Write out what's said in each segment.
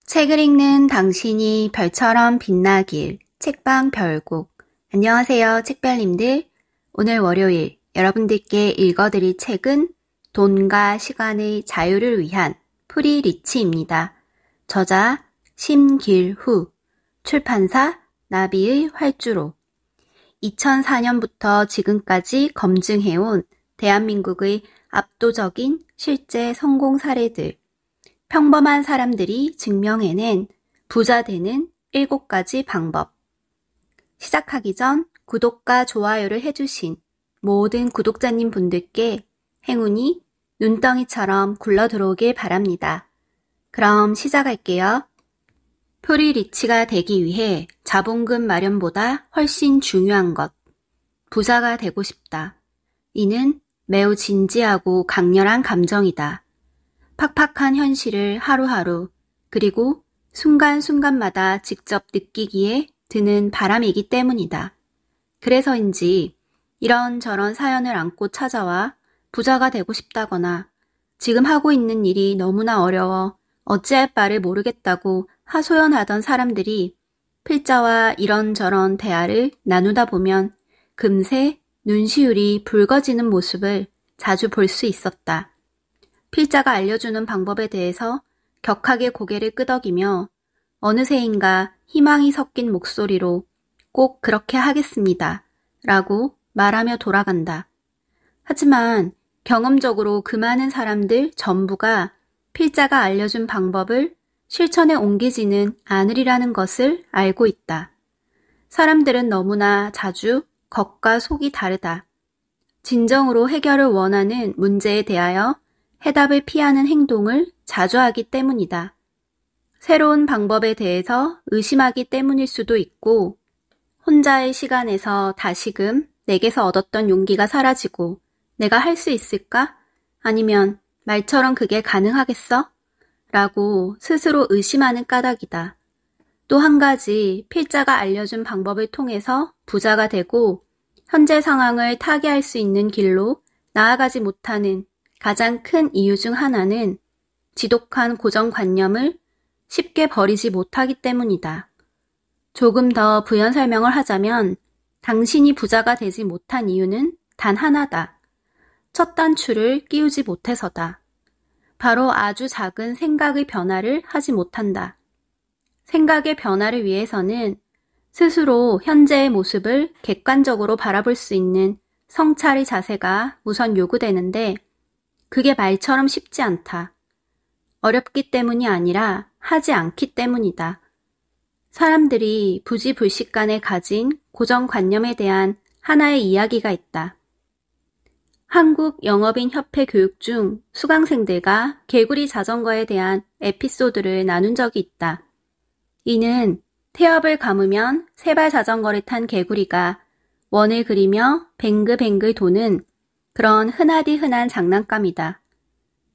책을 읽는 당신이 별처럼 빛나길. 책방 별곡. 안녕하세요, 책별님들. 오늘 월요일 여러분들께 읽어드릴 책은 돈과 시간의 자유를 위한 프리 리치입니다. 저자 심길후, 출판사 나비의 활주로. 2004년부터 지금까지 검증해온 대한민국의 압도적인 실제 성공 사례들. 평범한 사람들이 증명해낸 부자 되는 7가지 방법. 시작하기 전 구독과 좋아요를 해주신 모든 구독자님 분들께 행운이 눈덩이처럼 굴러들어오길 바랍니다. 그럼 시작할게요. 프리 리치가 되기 위해 자본금 마련보다 훨씬 중요한 것. 부자가 되고 싶다. 이는 매우 진지하고 강렬한 감정이다. 팍팍한 현실을 하루하루 그리고 순간순간마다 직접 느끼기에 드는 바람이기 때문이다. 그래서인지 이런저런 사연을 안고 찾아와 부자가 되고 싶다거나 지금 하고 있는 일이 너무나 어려워 어찌할 바를 모르겠다고 하소연하던 사람들이 필자와 이런저런 대화를 나누다 보면 금세 눈시울이 붉어지는 모습을 자주 볼 수 있었다. 필자가 알려주는 방법에 대해서 격하게 고개를 끄덕이며 어느새인가 희망이 섞인 목소리로 꼭 그렇게 하겠습니다. 라고 말하며 돌아간다. 하지만 경험적으로 그 많은 사람들 전부가 필자가 알려준 방법을 실천에 옮기지는 않으리라는 것을 알고 있다. 사람들은 너무나 자주 겉과 속이 다르다. 진정으로 해결을 원하는 문제에 대하여 해답을 피하는 행동을 자주 하기 때문이다. 새로운 방법에 대해서 의심하기 때문일 수도 있고 혼자의 시간에서 다시금 내게서 얻었던 용기가 사라지고 내가 할 수 있을까? 아니면 말처럼 그게 가능하겠어? 라고 스스로 의심하는 까닭이다. 또 한 가지 필자가 알려준 방법을 통해서 부자가 되고 현재 상황을 타개할 수 있는 길로 나아가지 못하는 가장 큰 이유 중 하나는 지독한 고정관념을 쉽게 버리지 못하기 때문이다. 조금 더 부연 설명을 하자면 당신이 부자가 되지 못한 이유는 단 하나다. 첫 단추를 끼우지 못해서다. 바로 아주 작은 생각의 변화를 하지 못한다. 생각의 변화를 위해서는 스스로 현재의 모습을 객관적으로 바라볼 수 있는 성찰의 자세가 우선 요구되는데 그게 말처럼 쉽지 않다. 어렵기 때문이 아니라 하지 않기 때문이다. 사람들이 부지불식간에 가진 고정관념에 대한 하나의 이야기가 있다. 한국영업인협회 교육 중 수강생들과 개구리 자전거에 대한 에피소드를 나눈 적이 있다. 이는 태엽을 감으면 세발 자전거를 탄 개구리가 원을 그리며 뱅글뱅글 도는 그런 흔하디 흔한 장난감이다.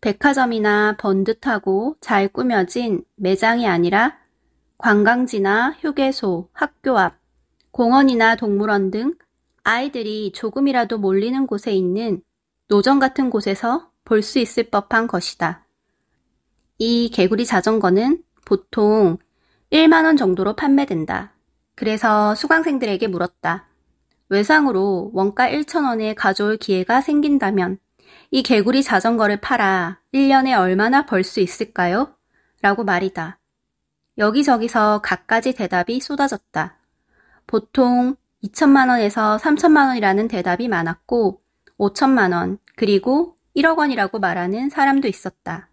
백화점이나 번듯하고 잘 꾸며진 매장이 아니라 관광지나 휴게소, 학교 앞, 공원이나 동물원 등 아이들이 조금이라도 몰리는 곳에 있는 노점 같은 곳에서 볼 수 있을 법한 것이다. 이 개구리 자전거는 보통 1만 원 정도로 판매된다. 그래서 수강생들에게 물었다. 외상으로 원가 1,000원에 가져올 기회가 생긴다면 이 개구리 자전거를 팔아 1년에 얼마나 벌 수 있을까요? 라고 말이다. 여기저기서 갖가지 대답이 쏟아졌다. 보통 2천만 원에서 3천만 원이라는 대답이 많았고 5천만 원 그리고 1억 원이라고 말하는 사람도 있었다.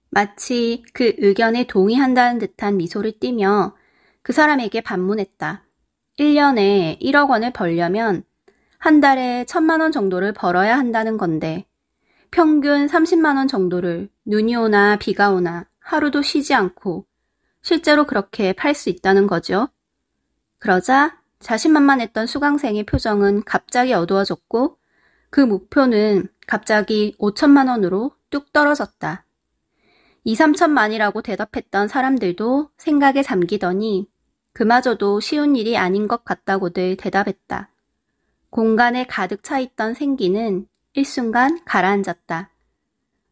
마치 그 의견에 동의한다는 듯한 미소를 띠며 그 사람에게 반문했다. 1년에 1억 원을 벌려면 한 달에 1,000만 원 정도를 벌어야 한다는 건데 평균 30만 원 정도를 눈이 오나 비가 오나 하루도 쉬지 않고 실제로 그렇게 팔 수 있다는 거죠. 그러자 자신만만했던 수강생의 표정은 갑자기 어두워졌고 그 목표는 갑자기 5천만 원으로 뚝 떨어졌다. 2, 3천만이라고 대답했던 사람들도 생각에 잠기더니 그마저도 쉬운 일이 아닌 것 같다고들 대답했다. 공간에 가득 차 있던 생기는 일순간 가라앉았다.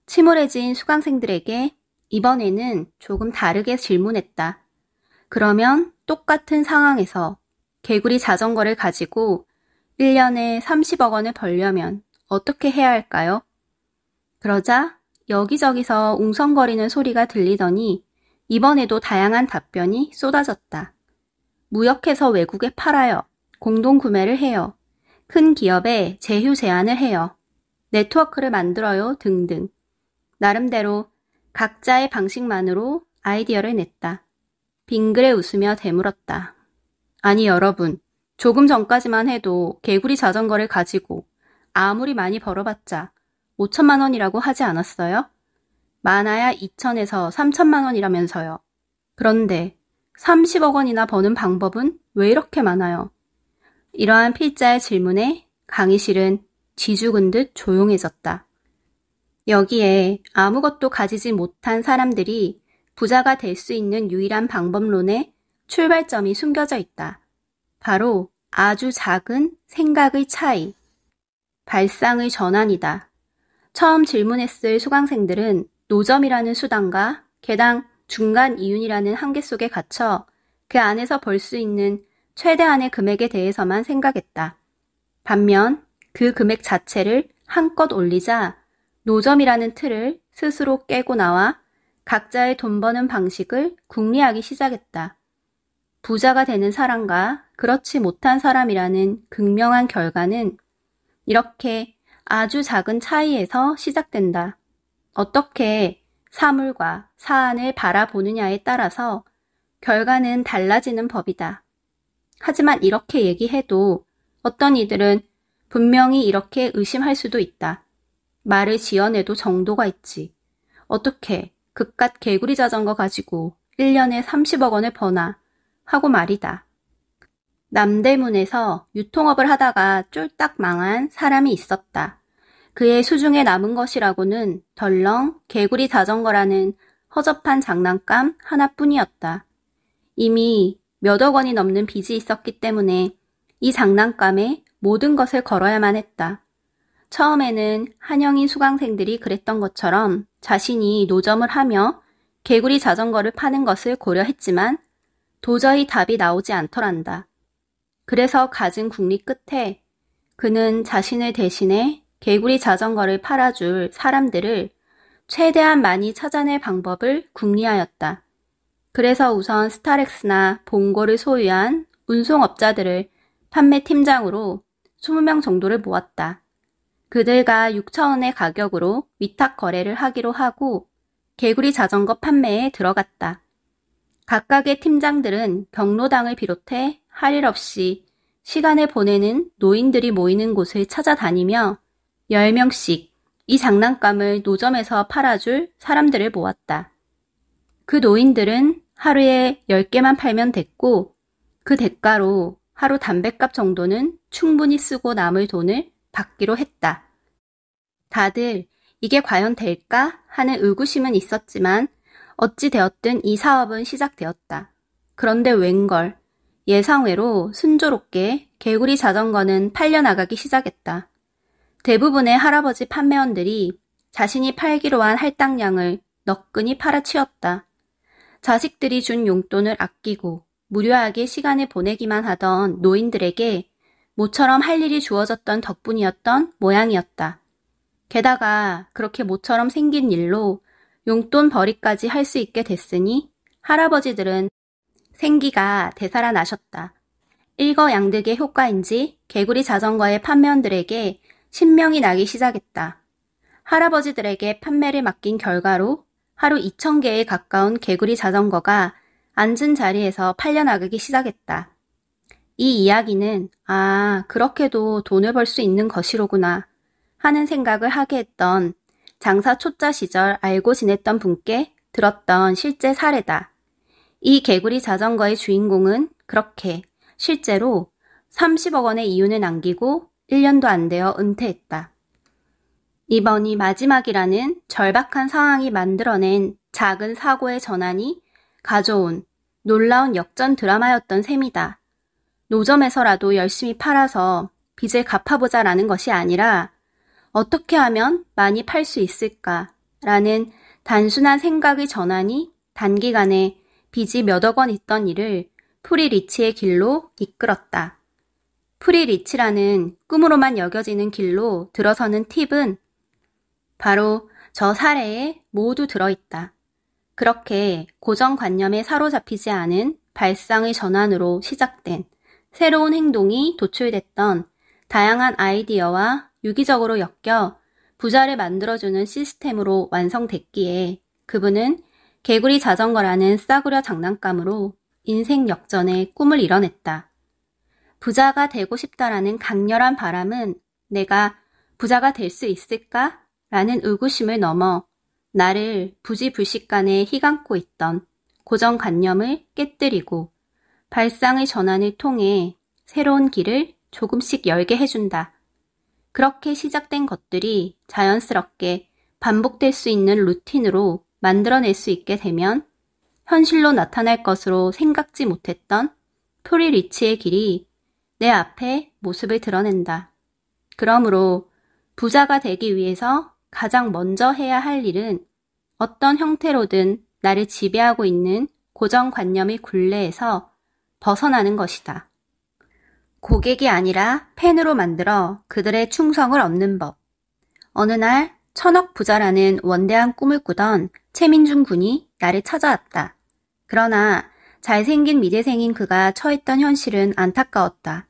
침울해진 수강생들에게 이번에는 조금 다르게 질문했다. 그러면 똑같은 상황에서 개구리 자전거를 가지고 1년에 30억 원을 벌려면 어떻게 해야 할까요? 그러자 여기저기서 웅성거리는 소리가 들리더니 이번에도 다양한 답변이 쏟아졌다. 무역해서 외국에 팔아요. 공동구매를 해요. 큰 기업에 제휴 제안을 해요. 네트워크를 만들어요. 등등. 나름대로 각자의 방식만으로 아이디어를 냈다. 빙그레 웃으며 되물었다. 아니 여러분, 조금 전까지만 해도 개구리 자전거를 가지고 아무리 많이 벌어봤자 5천만 원이라고 하지 않았어요? 많아야 2천에서 3천만 원이라면서요. 그런데 30억 원이나 버는 방법은 왜 이렇게 많아요? 이러한 필자의 질문에 강의실은 쥐죽은 듯 조용해졌다. 여기에 아무것도 가지지 못한 사람들이 부자가 될 수 있는 유일한 방법론의 출발점이 숨겨져 있다. 바로 아주 작은 생각의 차이, 발상의 전환이다. 처음 질문했을 수강생들은 노점이라는 수단과 개당 중간 이윤이라는 한계 속에 갇혀 그 안에서 벌 수 있는 최대한의 금액에 대해서만 생각했다. 반면 그 금액 자체를 한껏 올리자 노점이라는 틀을 스스로 깨고 나와 각자의 돈 버는 방식을 궁리하기 시작했다. 부자가 되는 사람과 그렇지 못한 사람이라는 극명한 결과는 이렇게 아주 작은 차이에서 시작된다. 어떻게 사물과 사안을 바라보느냐에 따라서 결과는 달라지는 법이다. 하지만 이렇게 얘기해도 어떤 이들은 분명히 이렇게 의심할 수도 있다. 말을 지어내도 정도가 있지. 어떻게 그깟 개구리 자전거 가지고 1년에 30억 원을 버나 하고 말이다. 남대문에서 유통업을 하다가 쫄딱 망한 사람이 있었다. 그의 수중에 남은 것이라고는 덜렁 개구리 자전거라는 허접한 장난감 하나뿐이었다. 이미 몇억 원이 넘는 빚이 있었기 때문에 이 장난감에 모든 것을 걸어야만 했다. 처음에는 한영인 수강생들이 그랬던 것처럼 자신이 노점을 하며 개구리 자전거를 파는 것을 고려했지만 도저히 답이 나오지 않더란다. 그래서 갖은 궁리 끝에 그는 자신을 대신해 개구리 자전거를 팔아줄 사람들을 최대한 많이 찾아낼 방법을 궁리하였다. 그래서 우선 스타렉스나 봉고를 소유한 운송업자들을 판매팀장으로 20명 정도를 모았다. 그들과 6천 원의 가격으로 위탁 거래를 하기로 하고 개구리 자전거 판매에 들어갔다. 각각의 팀장들은 경로당을 비롯해 할 일 없이 시간을 보내는 노인들이 모이는 곳을 찾아다니며 10명씩 이 장난감을 노점에서 팔아줄 사람들을 모았다. 그 노인들은 하루에 10개만 팔면 됐고 그 대가로 하루 담뱃값 정도는 충분히 쓰고 남을 돈을 받기로 했다. 다들 이게 과연 될까 하는 의구심은 있었지만 어찌 되었든 이 사업은 시작되었다. 그런데 웬걸 예상외로 순조롭게 개구리 자전거는 팔려나가기 시작했다. 대부분의 할아버지 판매원들이 자신이 팔기로 한 할당량을 너끈히 팔아치웠다. 자식들이 준 용돈을 아끼고 무료하게 시간을 보내기만 하던 노인들에게 모처럼 할 일이 주어졌던 덕분이었던 모양이었다. 게다가 그렇게 모처럼 생긴 일로 용돈 벌이까지 할 수 있게 됐으니 할아버지들은 생기가 되살아나셨다. 일거양득의 효과인지 개구리 자전거의 판매원들에게 신명이 나기 시작했다. 할아버지들에게 판매를 맡긴 결과로 하루 2,000개에 가까운 개구리 자전거가 앉은 자리에서 팔려나가기 시작했다. 이 이야기는 그렇게도 돈을 벌 수 있는 것이로구나 하는 생각을 하게 했던 장사 초짜 시절 알고 지냈던 분께 들었던 실제 사례다. 이 개구리 자전거의 주인공은 그렇게 실제로 30억 원의 이윤을 남기고 1년도 안 되어 은퇴했다. 이번이 마지막이라는 절박한 상황이 만들어낸 작은 사고의 전환이 가져온 놀라운 역전 드라마였던 셈이다. 노점에서라도 열심히 팔아서 빚을 갚아보자라는 것이 아니라 어떻게 하면 많이 팔 수 있을까라는 단순한 생각의 전환이 단기간에 빚이 몇억 원 있던 일을 프리리치의 길로 이끌었다. 프리리치라는 꿈으로만 여겨지는 길로 들어서는 팁은 바로 저 사례에 모두 들어있다. 그렇게 고정관념에 사로잡히지 않은 발상의 전환으로 시작된 새로운 행동이 도출됐던 다양한 아이디어와 유기적으로 엮여 부자를 만들어주는 시스템으로 완성됐기에 그분은 개구리 자전거라는 싸구려 장난감으로 인생 역전의 꿈을 이뤄냈다. 부자가 되고 싶다라는 강렬한 바람은 내가 부자가 될 수 있을까? 라는 의구심을 넘어 나를 부지불식간에 휘감고 있던 고정관념을 깨뜨리고 발상의 전환을 통해 새로운 길을 조금씩 열게 해준다. 그렇게 시작된 것들이 자연스럽게 반복될 수 있는 루틴으로 만들어낼 수 있게 되면 현실로 나타날 것으로 생각지 못했던 프리리치의 길이 내 앞에 모습을 드러낸다. 그러므로 부자가 되기 위해서 가장 먼저 해야 할 일은 어떤 형태로든 나를 지배하고 있는 고정관념의 굴레에서 벗어나는 것이다. 고객이 아니라 팬으로 만들어 그들의 충성을 얻는 법. 어느 날 1000억 부자라는 원대한 꿈을 꾸던 최민중 군이 나를 찾아왔다. 그러나 잘생긴 미대생인 그가 처했던 현실은 안타까웠다.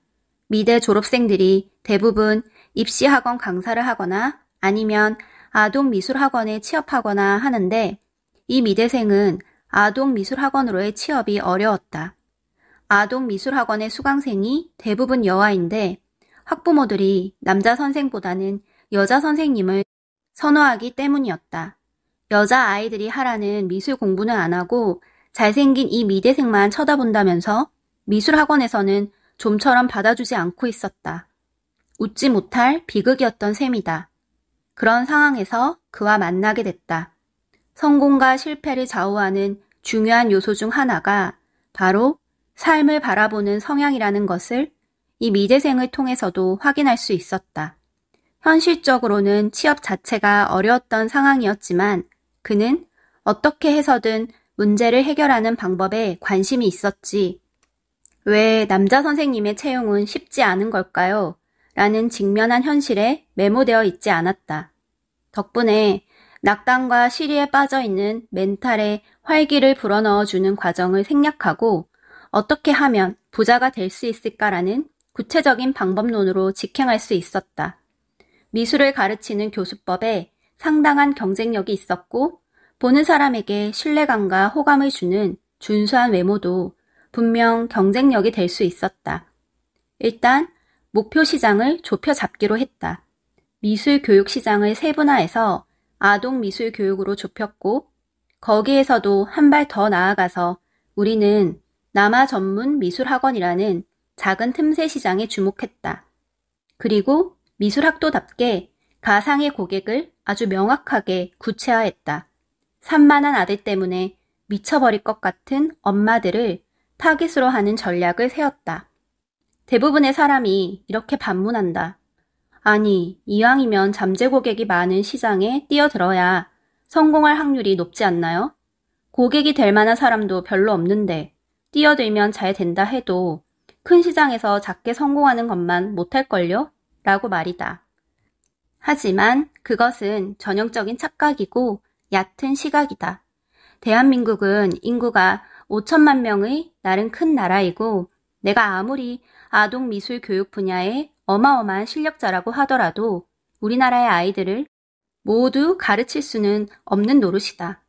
미대 졸업생들이 대부분 입시학원 강사를 하거나 아니면 아동미술학원에 취업하거나 하는데 이 미대생은 아동미술학원으로의 취업이 어려웠다. 아동미술학원의 수강생이 대부분 여아인데 학부모들이 남자 선생보다는 여자 선생님을 선호하기 때문이었다. 여자아이들이 하라는 미술 공부는 안 하고 잘생긴 이 미대생만 쳐다본다면서 미술학원에서는 좀처럼 받아주지 않고 있었다. 웃지 못할 비극이었던 셈이다. 그런 상황에서 그와 만나게 됐다. 성공과 실패를 좌우하는 중요한 요소 중 하나가 바로 삶을 바라보는 성향이라는 것을 이 미대생을 통해서도 확인할 수 있었다. 현실적으로는 취업 자체가 어려웠던 상황이었지만 그는 어떻게 해서든 문제를 해결하는 방법에 관심이 있었지. 왜 남자 선생님의 채용은 쉽지 않은 걸까요? 라는 직면한 현실에 메모되어 있지 않았다. 덕분에 낙담과 시리에 빠져있는 멘탈에 활기를 불어넣어주는 과정을 생략하고 어떻게 하면 부자가 될 수 있을까라는 구체적인 방법론으로 직행할 수 있었다. 미술을 가르치는 교수법에 상당한 경쟁력이 있었고 보는 사람에게 신뢰감과 호감을 주는 준수한 외모도 분명 경쟁력이 될 수 있었다. 일단 목표 시장을 좁혀 잡기로 했다. 미술 교육 시장을 세분화해서 아동 미술 교육으로 좁혔고 거기에서도 한 발 더 나아가서 우리는 남아 전문 미술학원이라는 작은 틈새 시장에 주목했다. 그리고 미술학도답게 가상의 고객을 아주 명확하게 구체화했다. 산만한 아들 때문에 미쳐버릴 것 같은 엄마들을 타깃으로 하는 전략을 세웠다. 대부분의 사람이 이렇게 반문한다. 아니, 이왕이면 잠재 고객이 많은 시장에 뛰어들어야 성공할 확률이 높지 않나요? 고객이 될 만한 사람도 별로 없는데 뛰어들면 잘 된다 해도 큰 시장에서 작게 성공하는 것만 못할걸요? 라고 말이다. 하지만 그것은 전형적인 착각이고 얕은 시각이다. 대한민국은 인구가 5천만 명의 나름 큰 나라이고 내가 아무리 아동 미술 교육 분야에 어마어마한 실력자라고 하더라도 우리나라의 아이들을 모두 가르칠 수는 없는 노릇이다.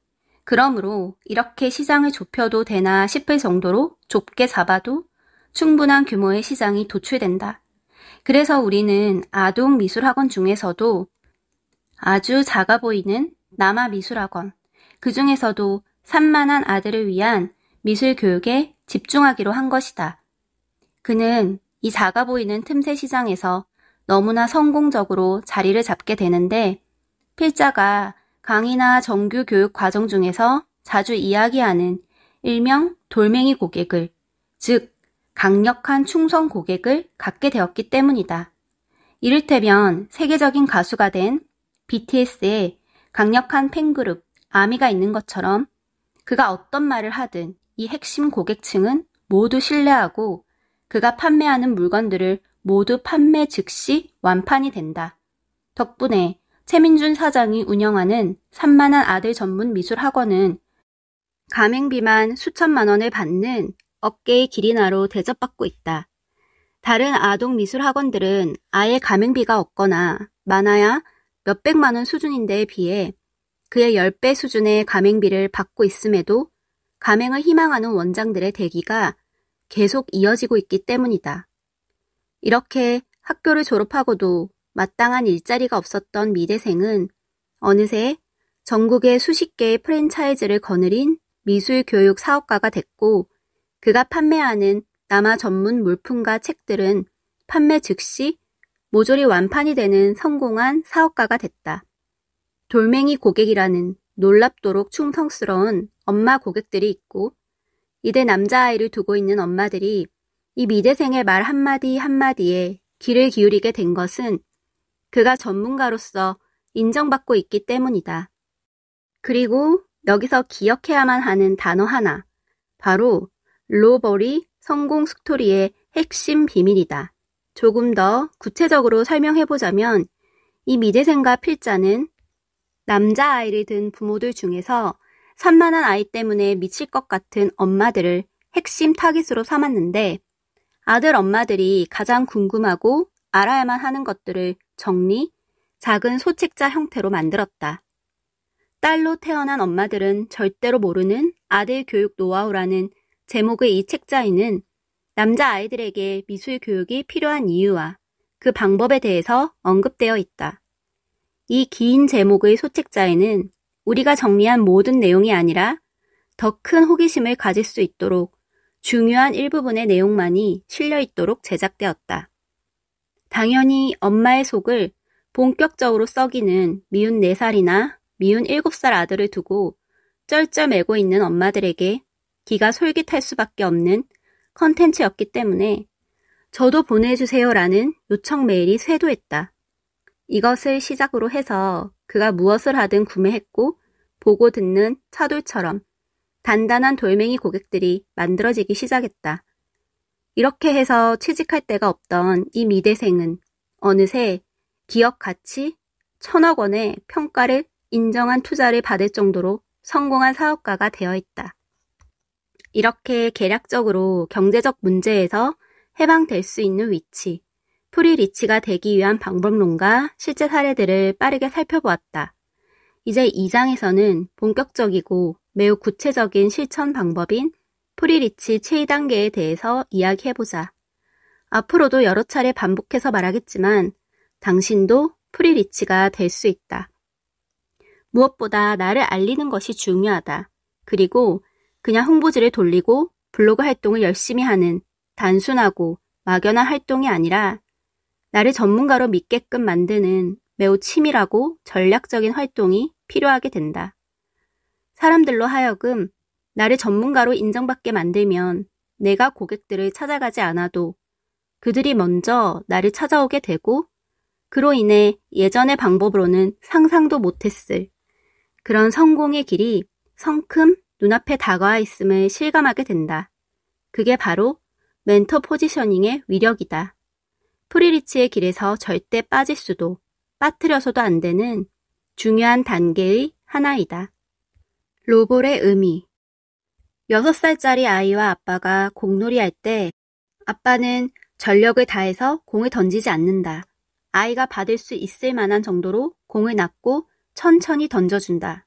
그러므로 이렇게 시장을 좁혀도 되나 싶을 정도로 좁게 잡아도 충분한 규모의 시장이 도출된다. 그래서 우리는 아동 미술학원 중에서도 아주 작아 보이는 남아 미술학원, 그 중에서도 산만한 아들을 위한 미술 교육에 집중하기로 한 것이다. 그는 이 작아 보이는 틈새 시장에서 너무나 성공적으로 자리를 잡게 되는데 필자가 강의나 정규 교육 과정 중에서 자주 이야기하는 일명 돌멩이 고객을, 즉 강력한 충성 고객을 갖게 되었기 때문이다. 이를테면 세계적인 가수가 된 BTS의 강력한 팬그룹 아미가 있는 것처럼 그가 어떤 말을 하든 이 핵심 고객층은 모두 신뢰하고 그가 판매하는 물건들을 모두 판매 즉시 완판이 된다. 덕분에 최민준 사장이 운영하는 산만한 아들 전문 미술 학원은 가맹비만 수천만 원을 받는 어깨의 길이나로 대접받고 있다. 다른 아동 미술 학원들은 아예 가맹비가 없거나 많아야 몇백만 원 수준인데에 비해 그의 10배 수준의 가맹비를 받고 있음에도 가맹을 희망하는 원장들의 대기가 계속 이어지고 있기 때문이다. 이렇게 학교를 졸업하고도 마땅한 일자리가 없었던 미대생은 어느새 전국의 수십 개의 프랜차이즈를 거느린 미술교육 사업가가 됐고 그가 판매하는 남아 전문 물품과 책들은 판매 즉시 모조리 완판이 되는 성공한 사업가가 됐다. 돌멩이 고객이라는 놀랍도록 충성스러운 엄마 고객들이 있고 이대 남자아이를 두고 있는 엄마들이 이 미대생의 말 한마디 한마디에 귀를 기울이게 된 것은 그가 전문가로서 인정받고 있기 때문이다. 그리고 여기서 기억해야만 하는 단어 하나, 바로 로버리 성공 스토리의 핵심 비밀이다. 조금 더 구체적으로 설명해보자면 이 미대생과 필자는 남자아이를 둔 부모들 중에서 산만한 아이 때문에 미칠 것 같은 엄마들을 핵심 타깃으로 삼았는데 아들 엄마들이 가장 궁금하고 알아야만 하는 것들을 정리, 작은 소책자 형태로 만들었다. 딸로 태어난 엄마들은 절대로 모르는 아들 교육 노하우라는 제목의 이 책자에는 남자아이들에게 미술 교육이 필요한 이유와 그 방법에 대해서 언급되어 있다. 이 긴 제목의 소책자에는 우리가 정리한 모든 내용이 아니라 더 큰 호기심을 가질 수 있도록 중요한 일부분의 내용만이 실려 있도록 제작되었다. 당연히 엄마의 속을 본격적으로 썩이는 미운 4살이나 미운 7살 아들을 두고 쩔쩔매고 있는 엄마들에게 기가 솔깃할 수밖에 없는 컨텐츠였기 때문에 저도 보내주세요라는 요청 메일이 쇄도했다. 이것을 시작으로 해서 그가 무엇을 하든 구매했고 보고 듣는 차돌처럼 단단한 돌멩이 고객들이 만들어지기 시작했다. 이렇게 해서 취직할 데가 없던 이 미대생은 어느새 기업 가치 1,000억 원의 평가를 인정한 투자를 받을 정도로 성공한 사업가가 되어 있다. 이렇게 계략적으로 경제적 문제에서 해방될 수 있는 위치, 프리리치가 되기 위한 방법론과 실제 사례들을 빠르게 살펴보았다. 이제 2장에서는 본격적이고 매우 구체적인 실천 방법인 프리리치 최2단계에 대해서 이야기해보자. 앞으로도 여러 차례 반복해서 말하겠지만 당신도 프리리치가 될 수 있다. 무엇보다 나를 알리는 것이 중요하다. 그리고 그냥 홍보지를 돌리고 블로그 활동을 열심히 하는 단순하고 막연한 활동이 아니라 나를 전문가로 믿게끔 만드는 매우 치밀하고 전략적인 활동이 필요하게 된다. 사람들로 하여금 나를 전문가로 인정받게 만들면 내가 고객들을 찾아가지 않아도 그들이 먼저 나를 찾아오게 되고 그로 인해 예전의 방법으로는 상상도 못했을 그런 성공의 길이 성큼 눈앞에 다가와 있음을 실감하게 된다. 그게 바로 멘토 포지셔닝의 위력이다. 프리리치의 길에서 절대 빠질 수도 빠뜨려서도 안 되는 중요한 단계의 하나이다. 로볼의 의미. 6살짜리 아이와 아빠가 공놀이 할 때 아빠는 전력을 다해서 공을 던지지 않는다. 아이가 받을 수 있을 만한 정도로 공을 놔고 천천히 던져준다.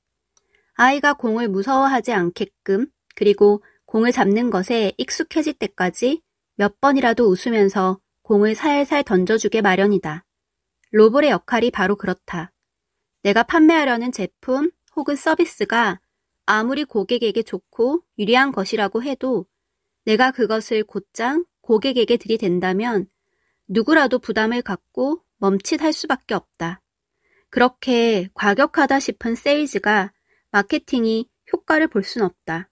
아이가 공을 무서워하지 않게끔 그리고 공을 잡는 것에 익숙해질 때까지 몇 번이라도 웃으면서 공을 살살 던져주게 마련이다. 로볼의 역할이 바로 그렇다. 내가 판매하려는 제품 혹은 서비스가 아무리 고객에게 좋고 유리한 것이라고 해도 내가 그것을 곧장 고객에게 들이댄다면 누구라도 부담을 갖고 멈칫할 수밖에 없다. 그렇게 과격하다 싶은 세일즈가 마케팅이 효과를 볼 순 없다.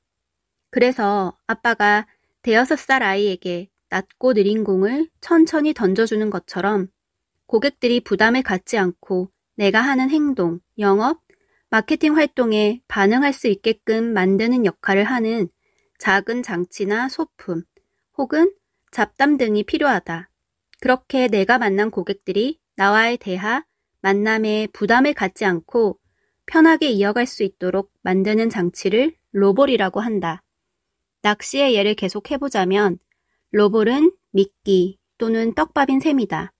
그래서 아빠가 5살 아이에게 낮고 느린 공을 천천히 던져주는 것처럼 고객들이 부담을 갖지 않고 내가 하는 행동, 영업, 마케팅 활동에 반응할 수 있게끔 만드는 역할을 하는 작은 장치나 소품 혹은 잡담 등이 필요하다. 그렇게 내가 만난 고객들이 나와의 대화, 만남에 부담을 갖지 않고 편하게 이어갈 수 있도록 만드는 장치를 로볼이라고 한다. 낚시의 예를 계속해보자면 로볼은 미끼 또는 떡밥인 셈이다.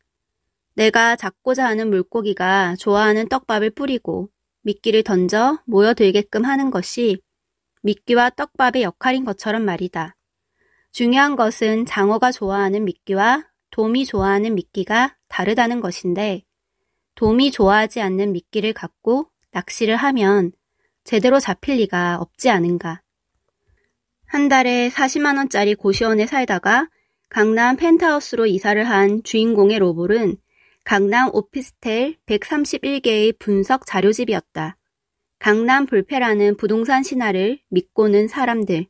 내가 잡고자 하는 물고기가 좋아하는 떡밥을 뿌리고 미끼를 던져 모여들게끔 하는 것이 미끼와 떡밥의 역할인 것처럼 말이다. 중요한 것은 장어가 좋아하는 미끼와 돔이 좋아하는 미끼가 다르다는 것인데 돔이 좋아하지 않는 미끼를 갖고 낚시를 하면 제대로 잡힐 리가 없지 않은가. 한 달에 40만 원짜리 고시원에 살다가 강남 펜트하우스로 이사를 한 주인공의 로볼은 강남 오피스텔 131개의 분석 자료집이었다. 강남 불패라는 부동산 신화를 믿고는 사람들,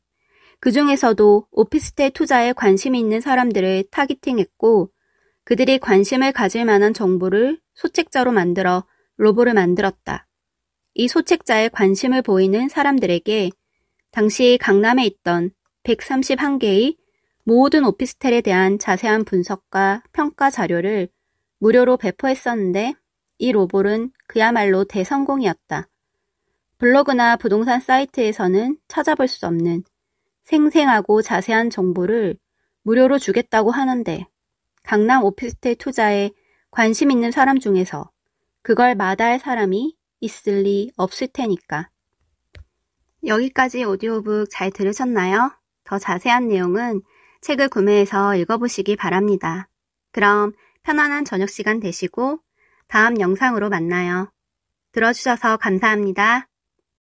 그 중에서도 오피스텔 투자에 관심이 있는 사람들을 타깃팅했고 그들이 관심을 가질 만한 정보를 소책자로 만들어 로봇을 만들었다. 이 소책자에 관심을 보이는 사람들에게 당시 강남에 있던 131개의 모든 오피스텔에 대한 자세한 분석과 평가 자료를 무료로 배포했었는데 이 로봇은 그야말로 대성공이었다. 블로그나 부동산 사이트에서는 찾아볼 수 없는 생생하고 자세한 정보를 무료로 주겠다고 하는데 강남 오피스텔 투자에 관심 있는 사람 중에서 그걸 마다할 사람이 있을 리 없을 테니까. 여기까지 오디오북 잘 들으셨나요? 더 자세한 내용은 책을 구매해서 읽어보시기 바랍니다. 그럼 편안한 저녁 시간 되시고 다음 영상으로 만나요. 들어주셔서 감사합니다.